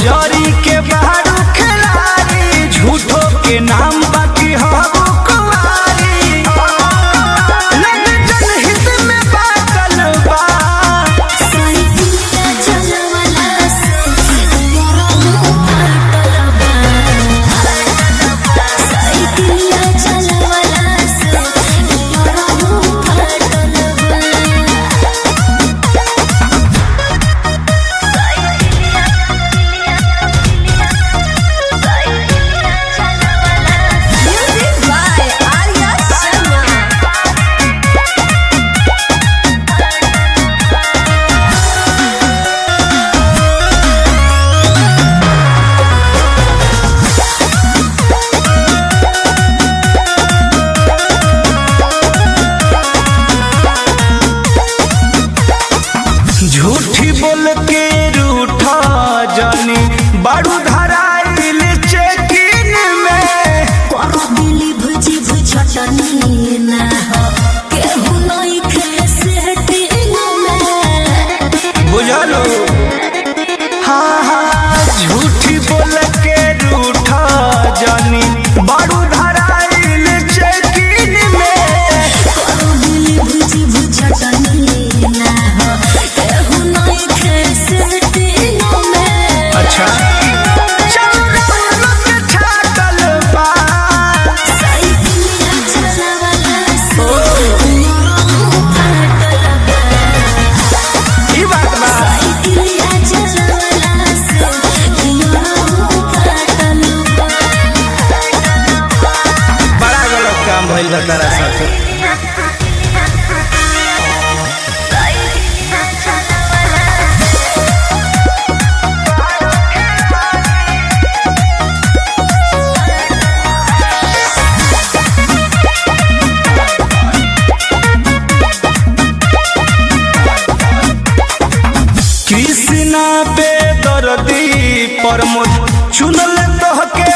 जरी के बाहर खिलाड़ी झूठो के नाम बाकी हबो कुवारी लग जनहित में बाटल बा साइकिलिया चलवला से मोरा मुंह फाटल बा साइकिलिया चलवला से मोरा मुंह फाटल बा Music by Arya Sharma. झूठी बोल के रूठा जानी बारू धराइल चेकिन में करो दिली भुजी भुजटनी ना हो केहू नहीं खे सेटिंग में बुझलो हाँ हाँ झूठी बोल के रूठा जानी बारू धराइल चेकिन में करो दिली भुजी भुजटनी ना हो केहू नहीं खे सेटिंग में अच्छा साइकिलिया चलवला से मोरा मुंह फाटल बा साइकिलिया चलवला से मोरा मुंह फाटल बा बड़ा गलत काम भइल बा तारा साथे कृष्णा बेदर्दी प्रमोद चुनल तोहके